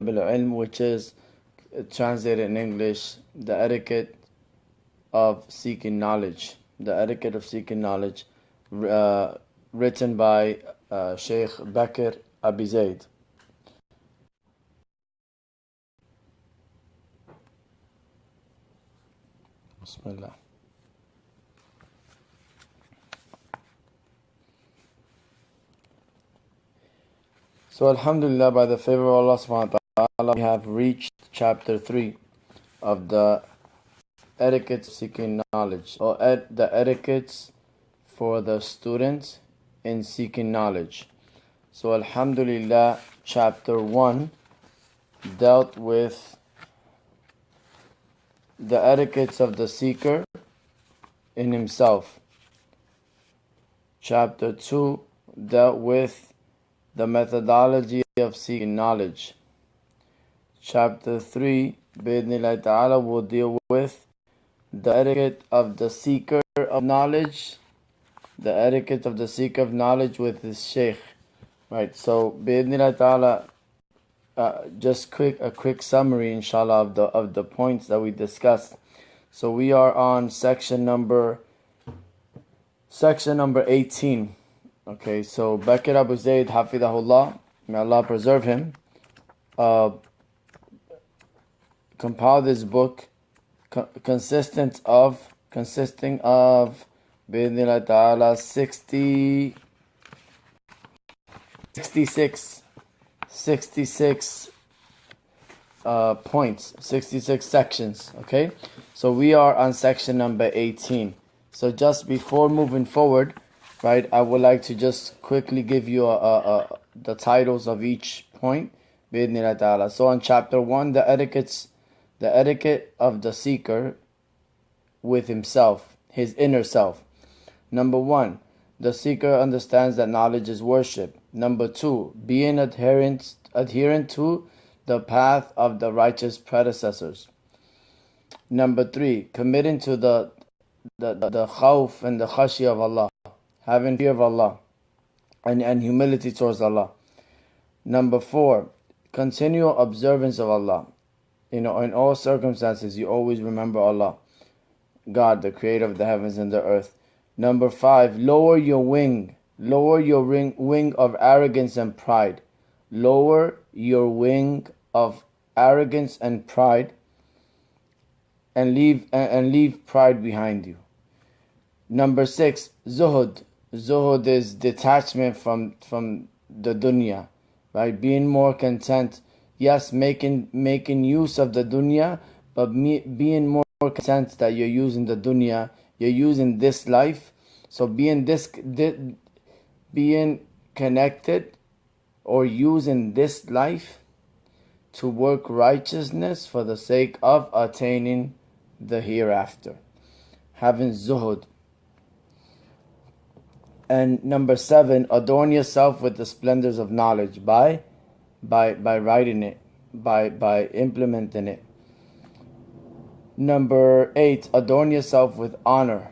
Bil-Ilm, which is translated in English, the etiquette of seeking knowledge. The etiquette of seeking knowledge, written by Shaykh Bakr Abi Zaid. Bismillah. So Alhamdulillah, by the favor of Allah subhanahu wa ta'ala, we have reached chapter 3 of the etiquette of seeking knowledge, or the etiquettes for the students in seeking knowledge. So Alhamdulillah, chapter 1 dealt with the etiquettes of the seeker in himself. Chapter 2 dealt with the methodology of seeking knowledge. Chapter 3, Bidnillah ta'ala, will deal with the etiquette of the seeker of knowledge, the etiquette of the seeker of knowledge with his Shaykh. Right, so Bidnillah ta'ala, just a quick summary, inshallah, of the points that we discussed. So we are on section number 18. Okay, so Bakr Abu Zaid, Hafidahullah, may Allah preserve him, compiled this book consisting of Bidnillah ta'ala 66 points, 66 sections. Okay, so we are on section number 18. So just before moving forward, right, I would like to just quickly give you the titles of each point, bi'idhnillah ta'ala. So on chapter 1, the etiquette of the seeker with himself, his inner self. Number 1, the seeker understands that knowledge is worship. Number 2, being adherent to the path of the righteous predecessors. Number 3, committing to the khawf and the khashya of Allah, having fear of Allah and humility towards Allah. Number 4, continual observance of Allah. In all circumstances, you always remember Allah, God, the creator of the heavens and the earth. Number 5, lower your wing of arrogance and pride. Lower your wing of arrogance and pride, and leave pride behind you. Number 6, zuhud. Zuhud is detachment from the dunya, right? Being more content. Yes, making use of the dunya, but being more content that you're using the dunya, you're using this life. So being connected or using this life to work righteousness for the sake of attaining the hereafter. Having zuhud. And number 7, adorn yourself with the splendors of knowledge by writing it, by implementing it. Number 8, adorn yourself with honor.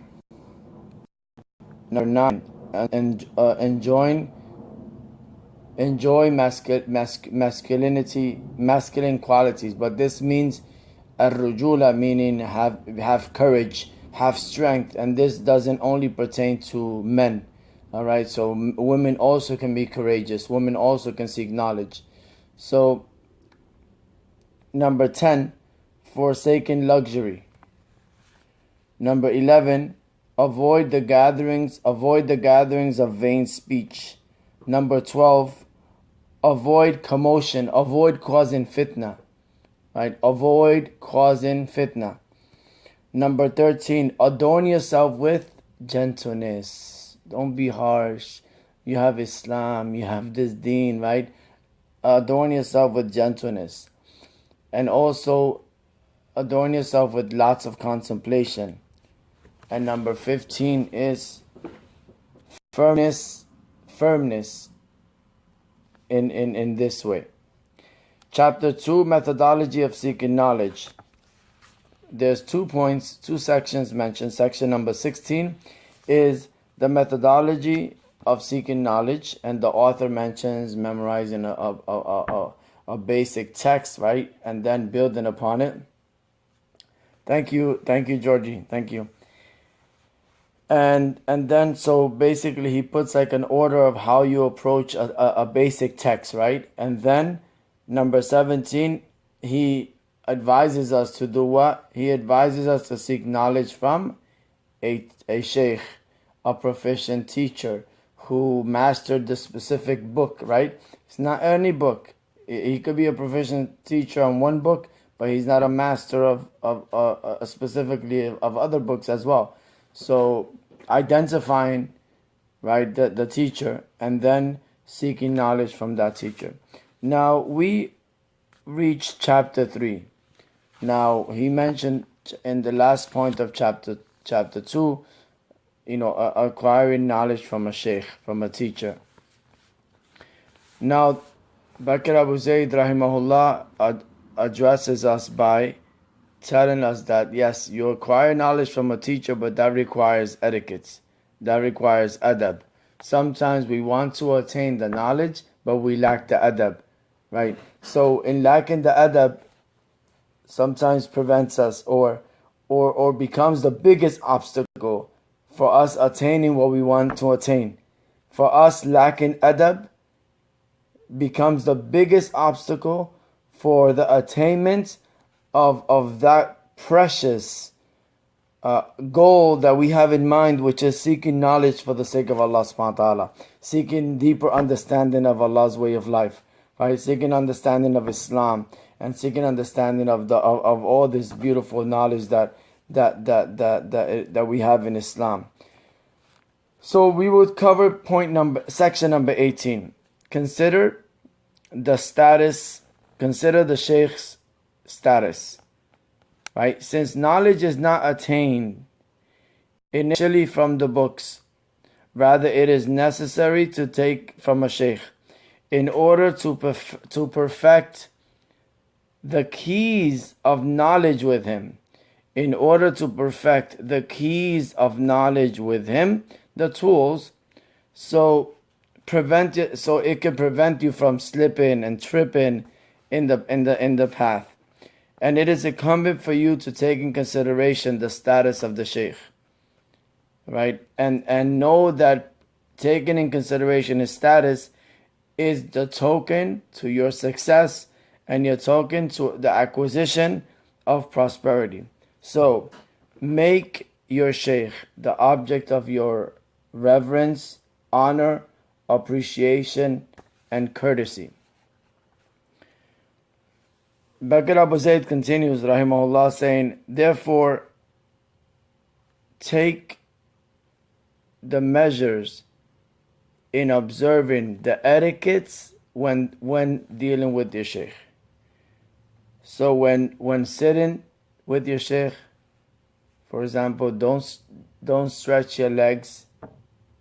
Number 9, enjoy masculine qualities, but this means ar-rujula, meaning have courage, have strength, and this doesn't only pertain to men. All right, so women also can be courageous. Women also can seek knowledge. So number 10, forsaking luxury. Number 11, avoid the gatherings of vain speech. Number 12, avoid commotion, avoid causing fitna. Right? Avoid causing fitna. Number 13, adorn yourself with gentleness. Don't be harsh. You have Islam, you have this deen, right? Adorn yourself with gentleness. And also adorn yourself with lots of contemplation. And number 15 is firmness in this way. Chapter 2, methodology of seeking knowledge. There's 2 points, 2 sections mentioned. Section number 16 is the methodology of seeking knowledge, and the author mentions memorizing a a basic text, right? And then building upon it. Thank you, Georgie. Thank you. And then so basically he puts like an order of how you approach a basic text, right? And then number 17, he advises us to do what? He advises us to seek knowledge from a sheikh, a proficient teacher who mastered the specific book, right? It's not any book. He could be a proficient teacher on one book, but he's not a master of specifically of other books as well. So identifying, right, the teacher and then seeking knowledge from that teacher. Now we reach chapter 3. Now he mentioned in the last point of chapter 2, acquiring knowledge from a sheikh, from a teacher. Now Bakr Abu Zayd rahimahullah addresses us by telling us that yes, you acquire knowledge from a teacher, but that requires etiquette. That requires adab. Sometimes we want to attain the knowledge, but we lack the adab, right? So in lacking the adab, sometimes prevents us or becomes the biggest obstacle for us attaining what we want to attain. For us, lacking adab becomes the biggest obstacle for the attainment of that precious goal that we have in mind, which is seeking knowledge for the sake of Allah subhanahu wa ta'ala, seeking deeper understanding of Allah's way of life, right? Seeking understanding of Islam and seeking understanding of all this beautiful knowledge that we have in Islam. So we would cover section number 18. Consider the sheikh's status, right? Since knowledge is not attained initially from the books, rather it is necessary to take from a sheikh in order to perfect the keys of knowledge with him. In order to perfect the keys of knowledge with him, the tools, so it can prevent you from slipping and tripping in the path. And it is incumbent for you to take in consideration the status of the sheikh, right? And know that taking in consideration his status is the token to your success and your token to the acquisition of prosperity. So make your sheikh the object of your reverence, honor, appreciation, and courtesy. Bakr Abu Zayd continues, rahimahullah, saying, therefore, take the measures in observing the etiquettes when dealing with your sheikh. So when sitting with your sheikh, for example, don't stretch your legs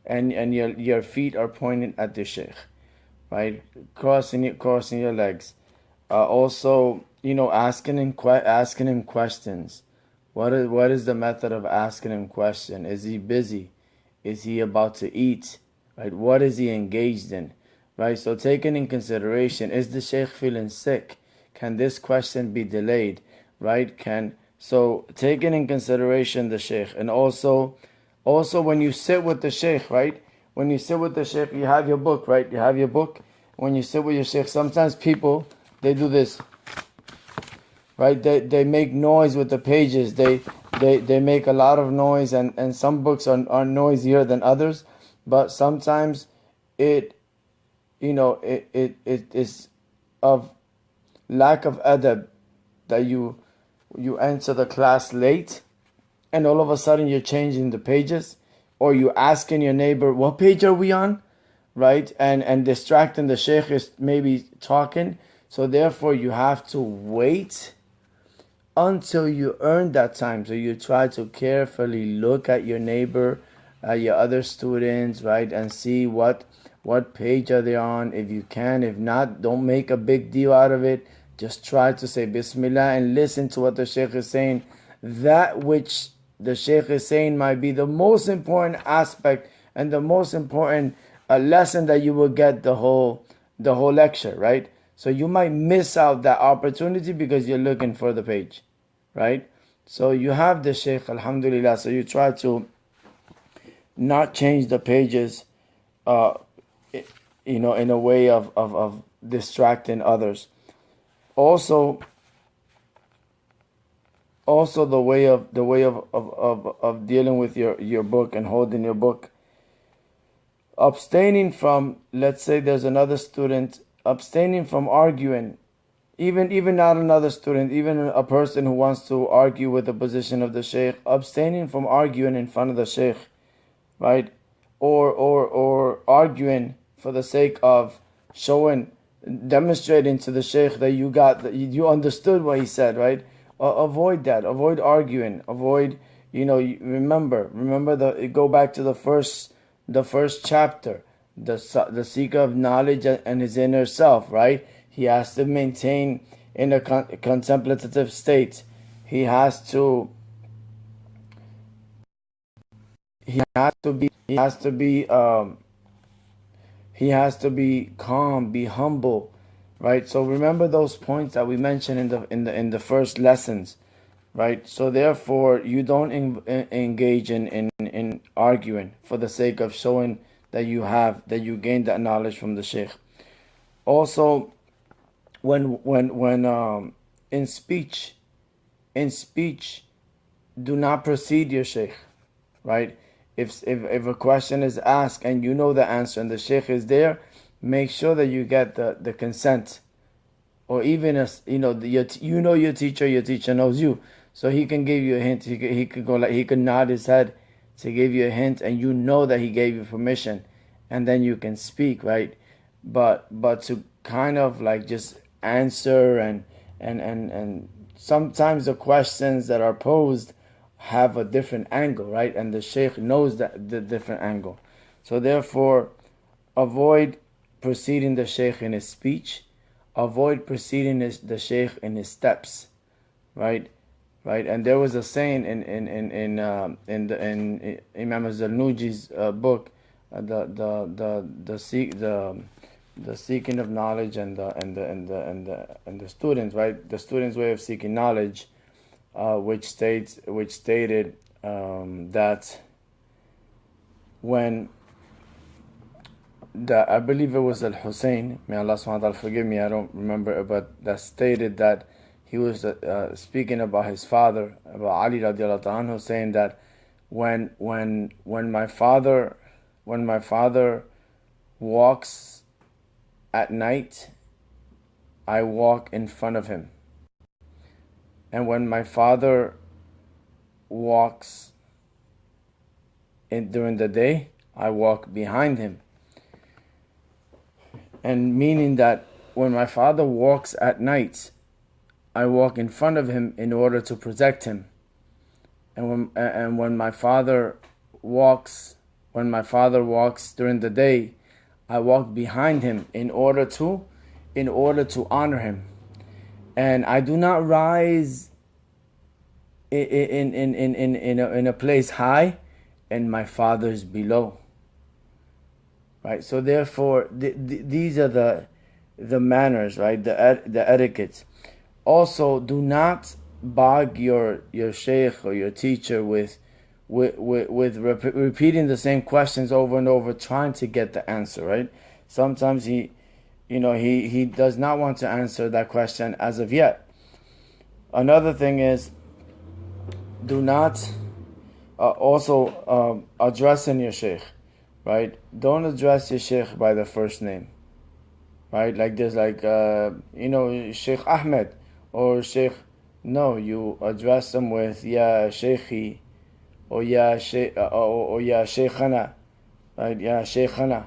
and your feet are pointed at the sheikh, right? Crossing your legs. Also, asking him questions. What is the method of asking him question? Is he busy? Is he about to eat? Right? What is he engaged in? Right? So taking in consideration, is the sheikh feeling sick? Can this question be delayed? Right? So taking in consideration the sheikh, and also when you sit with the sheikh, right? When you sit with the sheikh, you have your book, right? You have your book. When you sit with your sheikh, sometimes people, they do this, right? They make noise with the pages. They make a lot of noise, and some books are noisier than others. But sometimes it is of lack of adab that you enter the class late, and all of a sudden you're changing the pages, or you asking your neighbor, what page are we on, right? And distracting the sheikh is maybe talking. So therefore you have to wait until you earn that time. So you try to carefully look at your neighbor, your other students, right? And see what page are they on, if you can. If not, don't make a big deal out of it. Just try to say Bismillah and listen to what the sheikh is saying. That which the sheikh is saying might be the most important aspect and the most important lesson that you will get the whole lecture, right? So you might miss out that opportunity because you're looking for the page, right? So you have the Shaykh, alhamdulillah. So you try to not change the pages, uh, in a way of distracting others. Also, the way of dealing with your book and holding your book, abstaining from, let's say there's another student, abstaining from arguing, even not another student, even a person who wants to argue with the position of the Shaykh, abstaining from arguing in front of the Shaykh, right? Or arguing for the sake of showing, demonstrating to the Shaykh that you understood what he said, right? Avoid that. Avoid arguing. Avoid, remember go back to the first chapter. The seeker of knowledge and his inner self, right? He has to maintain in a contemplative state. He has to calm, be humble, right? So remember those points that we mentioned in the first lessons, right? So therefore, you don't engage in arguing for the sake of showing that you gained that knowledge from the Shaykh. Also, when in speech, do not precede your Shaykh, right? If a question is asked and you know the answer and the Shaykh is there, make sure that you get the consent, or even as your teacher knows you, so he can give you a hint. He could go, like, he could nod his head to give you a hint, and you know that he gave you permission, and then you can speak, right? But to kind of like just answer, and sometimes the questions that are posed have a different angle, right? And the Shaykh knows that the different angle. So therefore, avoid preceding the Shaykh in his speech. Avoid preceding the Shaykh in his steps, right? Right. And there was a saying in Imam Zarnuji's book, the seeking of knowledge and the students, right? The students' way of seeking knowledge, which stated that when I believe it was Al Hussein, may Allah subhanahu wa ta'ala forgive me, I don't remember, but that stated that he was speaking about his father, about Ali radiallahu anhu, saying that when my father walks at night, I walk in front of him, and when my father walks during the day, I walk behind him. And meaning that when my father walks at night, I walk in front of him in order to protect him. And when my father walks during the day, I walk behind him in order to honor him. And I do not rise in a place high and my father's below. Right, so therefore, these are the manners, right? The etiquette. Also, do not bog your Shaykh or your teacher with repeating the same questions over and over, trying to get the answer, right? Sometimes he does not want to answer that question as of yet. Another thing is, do not addressing your Shaykh. Right? Don't address your Shaykh by the first name. Right? Like there's Shaykh Ahmed or Shaykh. No, you address them with Ya Shaykhi or Ya Shaykh or Ya Shaykhana. Right? Ya Shaykhana.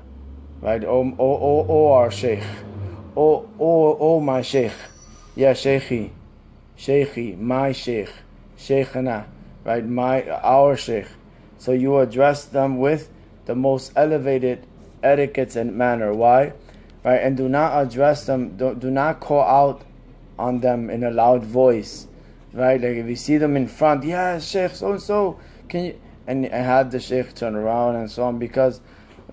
Right? O our Shaykh. O my Shaykh. Ya Shaykhi. Shaykhi, my Shaykh. Shaykhana. Right? Our Shaykh. So you address them with the most elevated etiquette and manner. Why? Right? And do not address them, do not call out on them in a loud voice. Right? Like if you see them in front, yeah, Shaykh, so can you, and have the Shaykh turn around and so on, because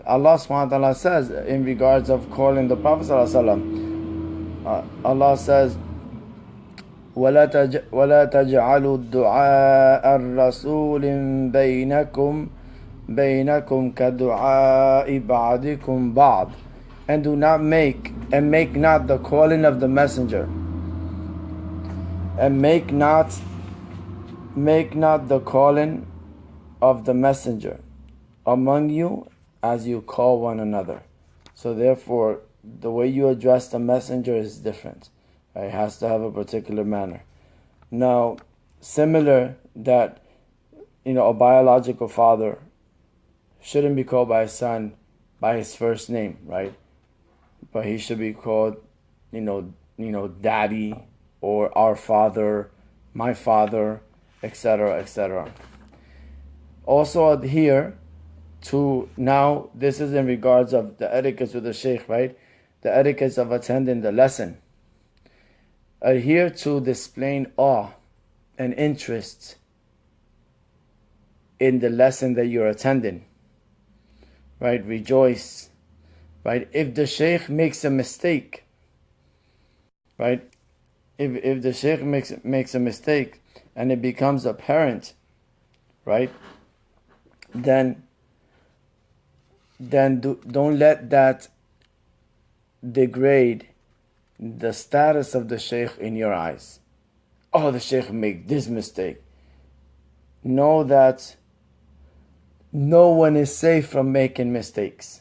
Allah subhanahu wa ta'ala says in regards of calling the Prophet sallallahu alaihi wasallam, Allah says, ولا تجعلوا الدعاء الرسول بينكم كدعاء بعضكم بعض, and do not make not the calling of the messenger, and make not the calling of the messenger among you as you call one another. So therefore, the way you address the messenger is different. Right? It has to have a particular manner. Now, similar that, a biological father shouldn't be called by his son by his first name, right? But he should be called, daddy, or our father, my father, etc., etc. Also adhere to, now this is in regards of the etiquette with the Shaykh, right? The etiquette of attending the lesson. Adhere to displaying awe and interest in the lesson that you're attending, right? Rejoice, right? If the Shaykh makes a mistake, right? If the Shaykh makes a mistake and it becomes apparent, right? Then don't let that degrade the status of the Shaykh in your eyes. Oh, the Shaykh made this mistake. Know that no one is safe from making mistakes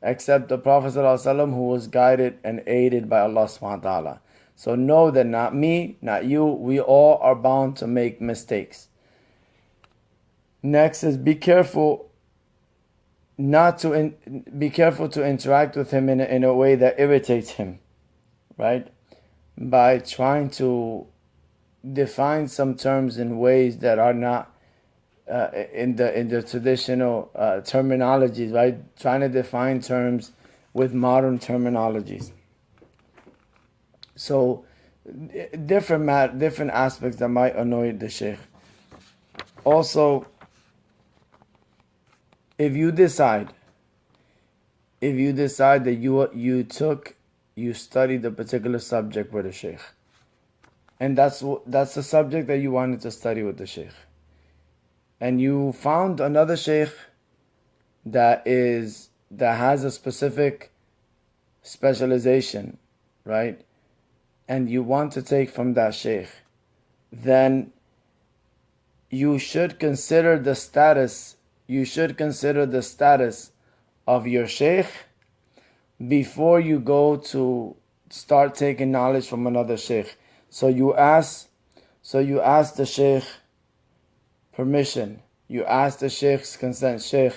except the Prophet ﷺ, who was guided and aided by Allah subhanahu wa ta'ala. So know that not me, not you, we all are bound to make mistakes. Next is be careful to interact with him in a way that irritates him, right? By trying to define some terms in ways that are not in the traditional terminologies, right? Trying to define terms with modern terminologies. So different aspects that might annoy the Shaykh. Also, if you decide that you studied a particular subject with the Shaykh, and that's the subject that you wanted to study with the Shaykh, and you found another Shaykh that has a specific specialization, right? And you want to take from that Shaykh, then you should consider the status of your Shaykh before you go to start taking knowledge from another Shaykh. So you ask the Shaykh permission. You ask the Shaykh's consent. Shaykh,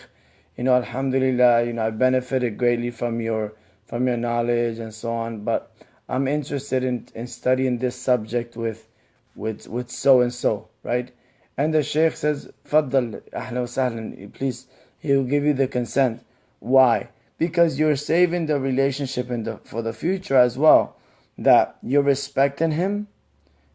alhamdulillah, I benefited greatly from your knowledge and so on, but I'm interested in studying this subject with so and so, right? And the Shaykh says, Faddal, ahlan wa sahlan, please, he will give you the consent. Why? Because you're saving the relationship for the future as well. That you're respecting him,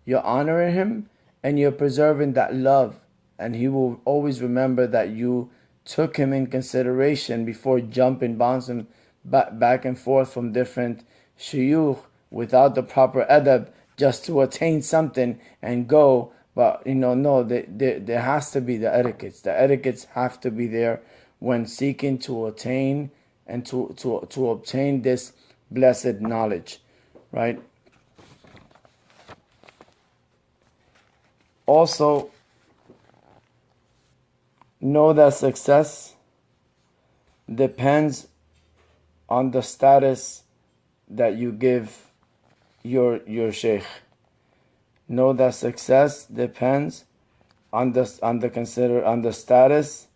you're honoring him, and you're preserving that love. And he will always remember that you took him in consideration before bouncing back and forth from different shuyukh without the proper adab, just to attain something and go. But no, there has to be the etiquettes. The etiquettes have to be there when seeking to attain and to obtain this blessed knowledge, right? Also, know that success depends on the status that you give your Shaykh. Know that success depends on the status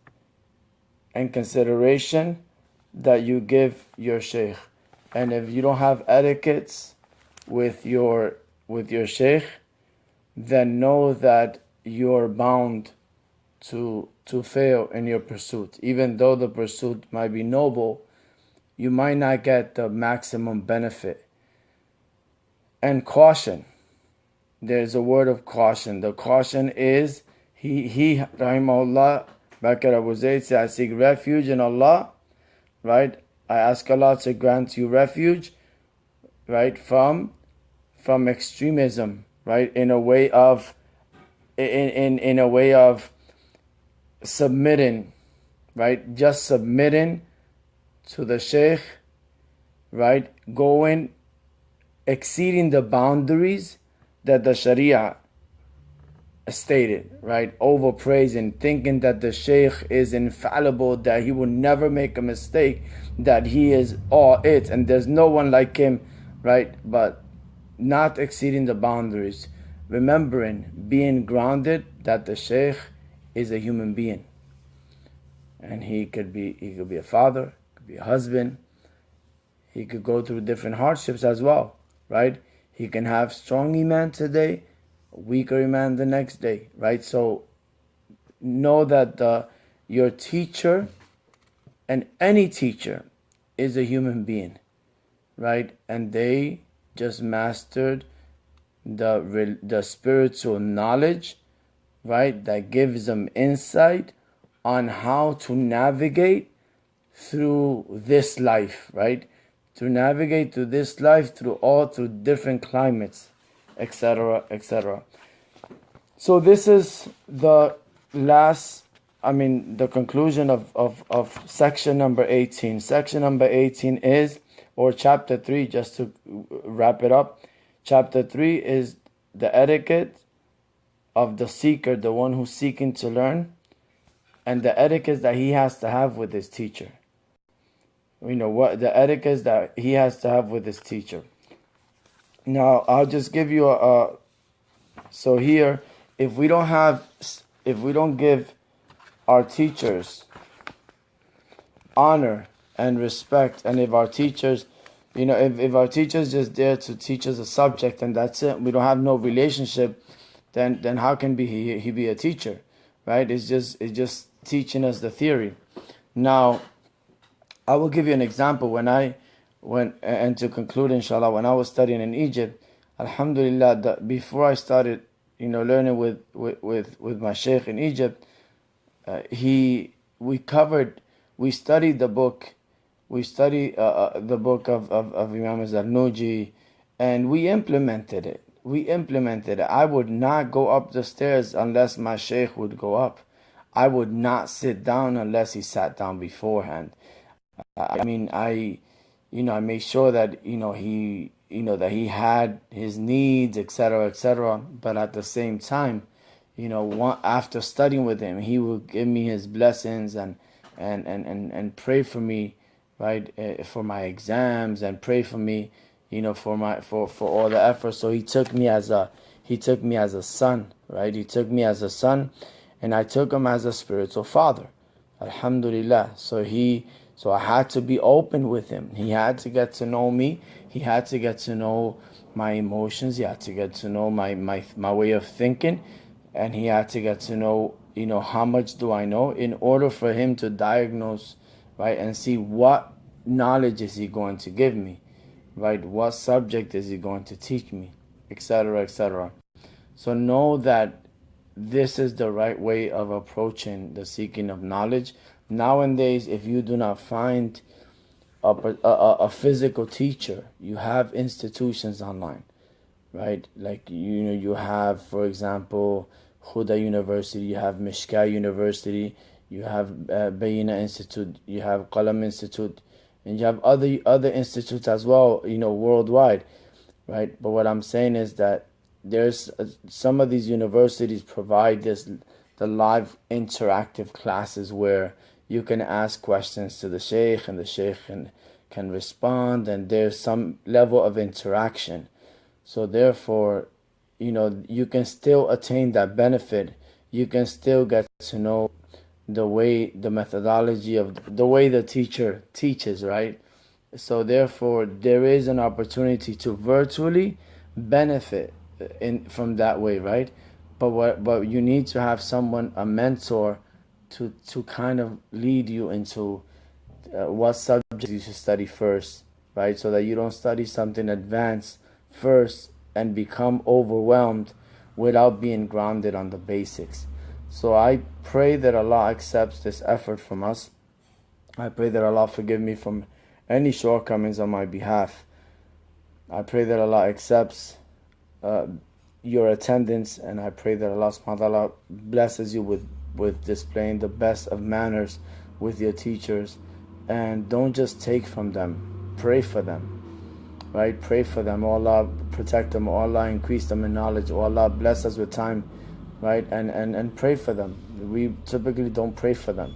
and consideration that you give your Shaykh. And if you don't have etiquettes with your Shaykh, then know that you're bound to fail in your pursuit. Even though the pursuit might be noble, you might not get the maximum benefit. And caution. There's a word of caution. The caution is, he rahimahullah, Bakr Abu Zayd said, I seek refuge in Allah, right? I ask Allah to grant you refuge right, from extremism, right, in a way of in a way of submitting, right, just submitting to the Shaykh, right, going exceeding the boundaries that the Sharia stated, right, overpraising, thinking that the Shaykh is infallible, that he will never make a mistake, that he is all it and there's no one like him, right, but not exceeding the boundaries, remembering, being grounded that the Shaykh is a human being, and he could be a father, could be a husband, he could go through different hardships as well, right? He can have strong iman today, weaker iman the next day, right? So know that your teacher and any teacher is a human being, right? And they just mastered the spiritual knowledge, right? That gives them insight on how to navigate through this life, right? To navigate through this life through different climates, etc., etc. So this is the the conclusion of section number 18. Section number 18 is, or chapter 3, just to wrap it up. Chapter 3 is the etiquette of the seeker, the one who's seeking to learn, and the etiquette that he has to have with his teacher. What the etiquette that he has to have with his teacher. Now, I'll just give you so here, if we don't give our teachers honor and respect, and if our teachers, if our teachers just there to teach us a subject and that's it, we don't have no relationship, then how can he be a teacher, right? It's just teaching us the theory. Now, I will give you an example. And to conclude, inshallah, when I was studying in Egypt, alhamdulillah, before I started, learning with my Shaykh in Egypt, we studied the book, the book of Imam Zarnuji, and we implemented it. I would not go up the stairs unless my Shaykh would go up. I would not sit down unless he sat down beforehand. I made sure that that he had his needs, etc., etc. But at the same time, after studying with him, he would give me his blessings and pray for me, right, for my exams, and pray for me, for all the efforts. So he took me as a son, right? He took me as a son, and I took him as a spiritual father. Alhamdulillah. So I had to be open with him. He had to get to know me. He had to get to know my emotions. He had to get to know my way of thinking. And he had to get to know, how much do I know, in order for him to diagnose, right, and see what knowledge is he going to give me, right? What subject is he going to teach me, etc., etc. So know that this is the right way of approaching the seeking of knowledge. Nowadays, if you do not find a physical teacher, you have institutions online, right? Like, you have, for example, Huda University, you have Mishka University, you have Bayina Institute, you have Qalam Institute, and you have other institutes as well, worldwide, right? But what I'm saying is that there's some of these universities provide the live interactive classes where you can ask questions to the Shaykh, and the Shaykh can respond, and there's some level of interaction. So therefore, you can still attain that benefit. You can still get to know the methodology of the way the teacher teaches, right? So therefore, there is an opportunity to virtually benefit from that way, right? But you need to have someone, a mentor, to kind of lead you into what subjects you should study first, right? So that you don't study something advanced first and become overwhelmed without being grounded on the basics. So I pray that Allah accepts this effort from us. I pray that Allah forgive me from any shortcomings on my behalf. I pray that Allah accepts uh, your attendance, and I pray that Allah subhanahu wa ta'ala blesses you with displaying the best of manners with your teachers. And don't just take from them, pray for them, right? Pray for them. Oh Allah, protect them. Oh Allah, increase them in knowledge. Oh Allah, bless us with time, right? And pray for them. We typically don't pray for them.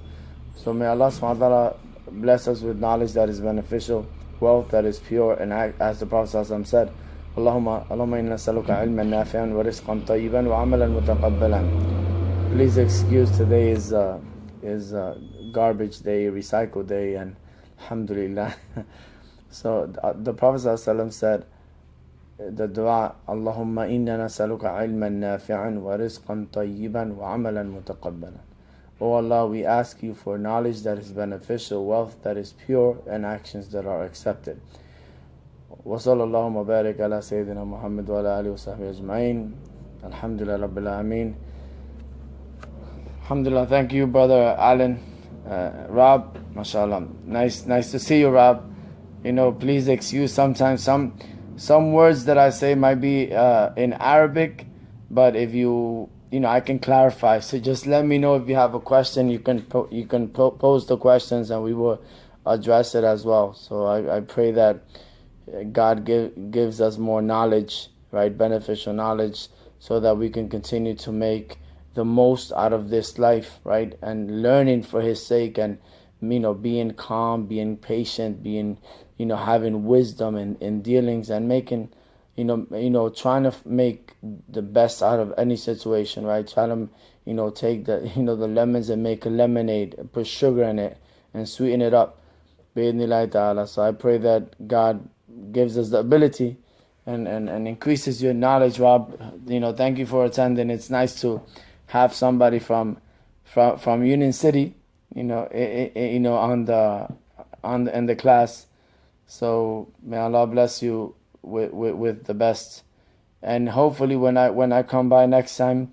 So may Allah subhanahu wa ta'ala bless us with knowledge that is beneficial, wealth that is pure, and as the Prophet ﷺ said, Allahumma inna nasaluka ilman nafi'an wa rizqan tayyiban wa amalan mutaqabbalan. Please excuse, today is garbage day, recycle day, and alhamdulillah. So the Prophet ﷺ said the dua, Allahumma inna nasaluka ilman nafi'an wa rizqan tayyiban wa amalan mutaqabbalan. O Allah, we ask you for knowledge that is beneficial, wealth that is pure, and actions that are accepted. وصلى الله وبارك على سيدنا محمد وعلى آله وصحبه أجمعين. Alhamdulillah Rabbil Alameen. Alhamdulillah. Thank you, Brother Alan. Rob, mashallah. Nice to see you, Rob. Please excuse sometimes some words that I say might be in Arabic, but if I can clarify. So just let me know if you have a question. You can pose the questions, and we will address it as well. So I pray that God gives us more knowledge, right? Beneficial knowledge, so that we can continue to make the most out of this life, right? And learning for His sake, and being calm, being patient, being having wisdom in dealings, and making trying to make the best out of any situation, right? Try to take the the lemons and make a lemonade, and put sugar in it and sweeten it up. So I pray that God gives us the ability and increases your knowledge, Rob. Thank you for attending. It's nice to have somebody from Union City, on in the class. So may Allah bless you with the best, and hopefully when I come by next time,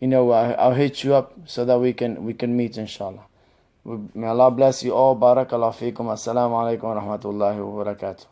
I'll hit you up so that we can meet, inshallah. May Allah bless you all. Barakallahu feekum. Assalamu alaikum wa rahmatullahi wa barakatuh.